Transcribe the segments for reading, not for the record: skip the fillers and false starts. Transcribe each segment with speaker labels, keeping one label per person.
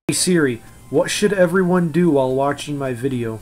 Speaker 1: Hey Siri, what should everyone do while watching my video?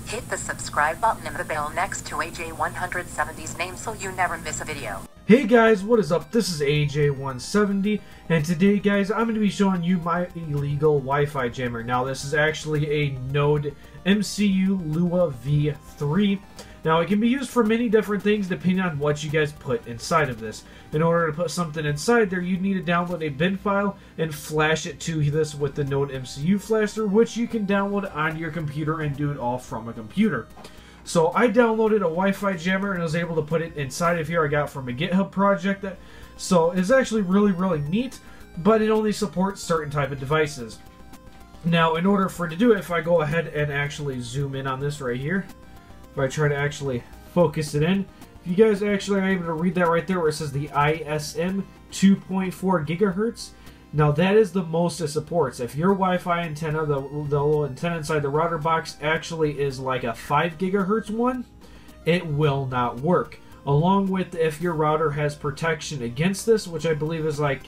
Speaker 2: Hit the subscribe button and the bell next to AJ170's name so you never miss a video.
Speaker 1: Hey guys, what is up? This is AJ170, and today guys, I'm going to be showing you my illegal Wi-Fi jammer. Now this is actually a Node Mcu Lua v3. Now it can be used for many different things depending on what you guys put inside of this. In order to put something inside there, you need to download a bin file and flash it to this with the Node MCU flasher, which you can download onto your computer and do it all from a computer. So I downloaded a Wi-Fi jammer and was able to put it inside of here. I got it from a GitHub project. So it's actually really neat, but it only supports certain type of devices. Now in order for it to do it, if I go ahead and actually zoom in on this right here, if I try to actually focus it in, if you guys actually are able to read that right there where it says the ISM 2.4 gigahertz, now that is the most it supports. If your Wi-Fi antenna, the little antenna inside the router box actually is like a 5 gigahertz one, it will not work. Along with if your router has protection against this, which I believe is like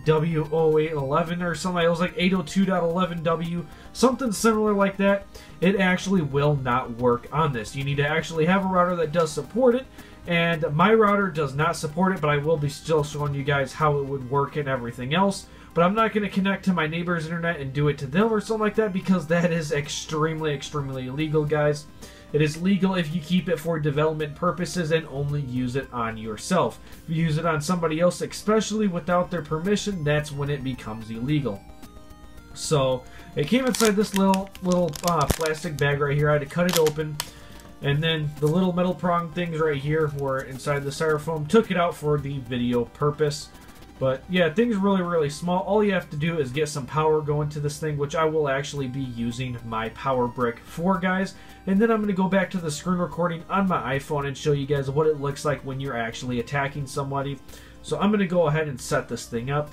Speaker 1: W0811 or something, it was like 802.11W, something similar like that, it actually will not work on this. You need to actually have a router that does support it, and my router does not support it, but I will be still showing you guys how it would work and everything else. But I'm not going to connect to my neighbor's internet and do it to them or something like that, because that is extremely illegal, guys. It is legal if you keep it for development purposes and only use it on yourself. If you use it on somebody else, especially without their permission, that's when it becomes illegal. So it came inside this little plastic bag right here. I had to cut it open, and then the little metal prong things right here were inside the styrofoam. Took it out for the video purpose. But yeah, things are really small. All you have to do is get some power going to this thing, which I will actually be using my power brick for, guys. And then I'm going to go back to the screen recording on my iPhone and show you guys what it looks like when you're actually attacking somebody. So I'm going to go ahead and set this thing up.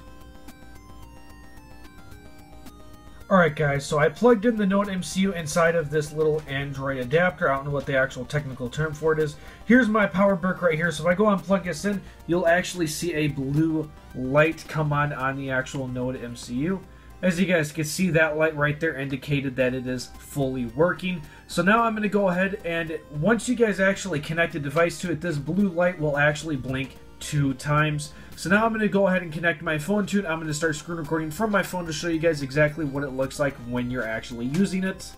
Speaker 1: Alright guys, so I plugged in the Node MCU inside of this little Android adapter. I don't know what the actual technical term for it is. Here's my power brick right here. So if I go and plug this in, you'll actually see a blue light come on the actual Node MCU. As you guys can see, that light right there indicated that it is fully working. So now I'm going to go ahead, and once you guys actually connect a device to it, this blue light will actually blink 2 times. So now I'm going to go ahead and connect my phone to it. I'm going to start screen recording from my phone to show you guys exactly what it looks like when you're actually using it.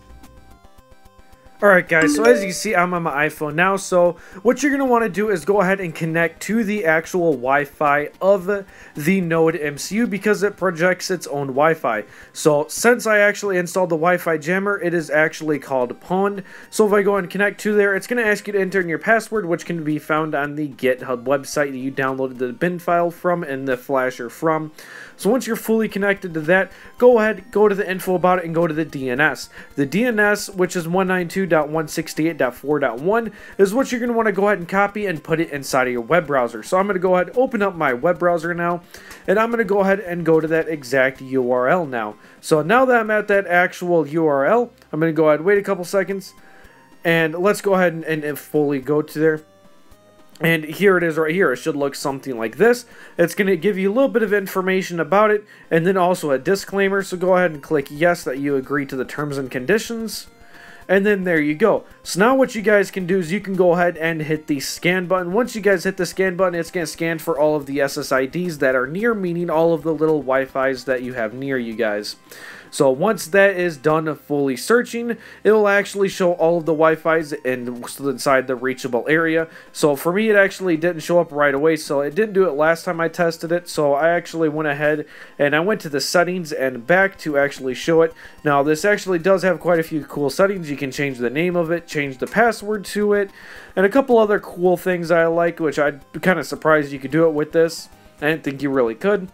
Speaker 1: Alright guys, so as you can see, I'm on my iPhone now, so what you're going to want to do is go ahead and connect to the actual Wi-Fi of the Node MCU, because it projects its own Wi-Fi. So since I actually installed the Wi-Fi jammer, it is actually called Pwned. So if I go and connect to there, it's going to ask you to enter in your password, which can be found on the GitHub website that you downloaded the bin file from and the flasher from. So once you're fully connected to that, go ahead, go to the info about it, and go to the DNS. The DNS, which is 192.168.4.1, is what you're going to want to go ahead and copy and put it inside of your web browser. So I'm going to go ahead and open up my web browser now, and I'm going to go ahead and go to that exact URL now. So now that I'm at that actual URL, I'm going to go ahead and wait a couple seconds, and let's go ahead and fully go to there. And here it is right here. It should look something like this. It's going to give you a little bit of information about it, and then also a disclaimer. So go ahead and click yes that you agree to the terms and conditions. And then there you go. So now what you guys can do is you can go ahead and hit the scan button. Once you guys hit the scan button, it's going to scan for all of the SSIDs that are near, meaning all of the little Wi-Fis that you have near you guys. So once that is done fully searching, it will actually show all of the Wi-Fis inside the reachable area. So for me, it actually didn't show up right away, so it didn't do it last time I tested it. So I actually went ahead and I went to the settings and back to actually show it. Now this actually does have quite a few cool settings. You can change the name of it, change the password to it, and a couple other cool things I like, which I'm kind of surprised you could do it with this. I didn't think you really could.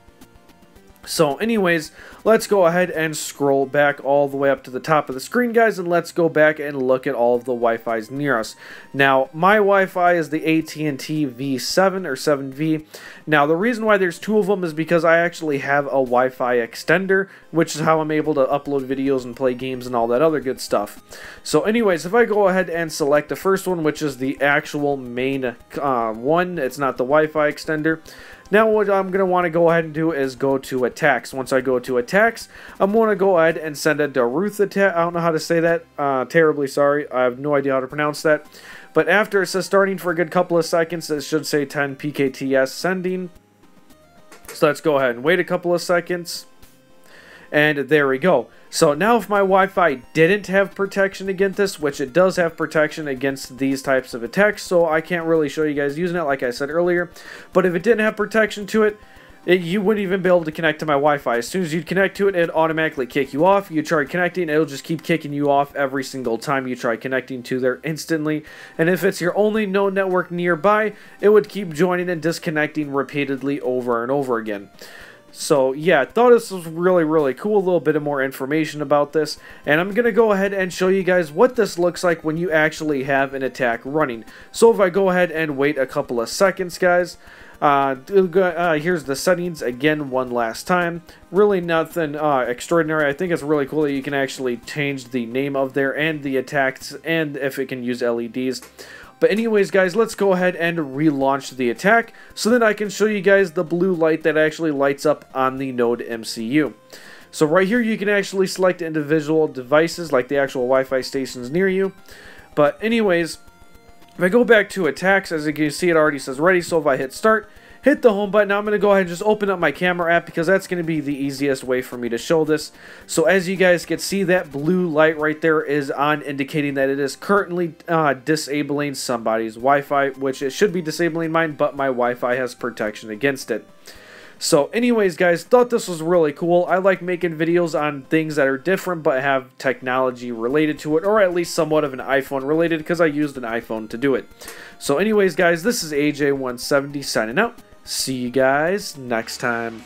Speaker 1: So anyways, let's go ahead and scroll back all the way up to the top of the screen, guys, and let's go back and look at all of the Wi-Fis near us. Now, my Wi-Fi is the AT&T V7 or 7V. Now, the reason why there's 2 of them is because I actually have a Wi-Fi extender, which is how I'm able to upload videos and play games and all that other good stuff. So anyways, if I go ahead and select the first one, which is the actual main one, it's not the Wi-Fi extender, Now what I'm going to want to go ahead and do is go to attacks. Once I go to attacks, I'm going to go ahead and send a Daruth attack. I don't know how to say that. Terribly sorry. I have no idea how to pronounce that. But after it says starting for a good couple of seconds, it should say 10 PKTS sending. So let's go ahead and wait a couple of seconds. And there we go. So now if my Wi-Fi didn't have protection against this, which it does have protection against these types of attacks, so I can't really show you guys using it like I said earlier. But if it didn't have protection to it, you wouldn't even be able to connect to my Wi-Fi. As soon as you connect to it, it'd automatically kick you off. You try connecting, it'll just keep kicking you off every single time you try connecting to there instantly. And if it's your only known network nearby, it would keep joining and disconnecting repeatedly over and over again. So yeah, I thought this was really cool, a little bit of more information about this, and I'm going to go ahead and show you guys what this looks like when you actually have an attack running. So if I go ahead and wait a couple of seconds, guys, here's the settings again one last time. Really nothing extraordinary. I think it's really cool that you can actually change the name of there and the attacks, and if it can use LEDs. But anyways, guys, let's go ahead and relaunch the attack so that I can show you guys the blue light that actually lights up on the Node MCU. So right here, you can actually select individual devices like the actual Wi-Fi stations near you. But anyways, if I go back to attacks, as you can see, it already says ready. So if I hit start, hit the home button, now I'm going to go ahead and just open up my camera app because that's going to be the easiest way for me to show this. So as you guys can see, that blue light right there is on, indicating that it is currently disabling somebody's Wi-Fi, which it should be disabling mine, but my Wi-Fi has protection against it. So anyways, guys, thought this was really cool. I like making videos on things that are different but have technology related to it, or at least somewhat of an iPhone related, because I used an iPhone to do it. So anyways, guys, this is AJ170 signing out. See you guys next time.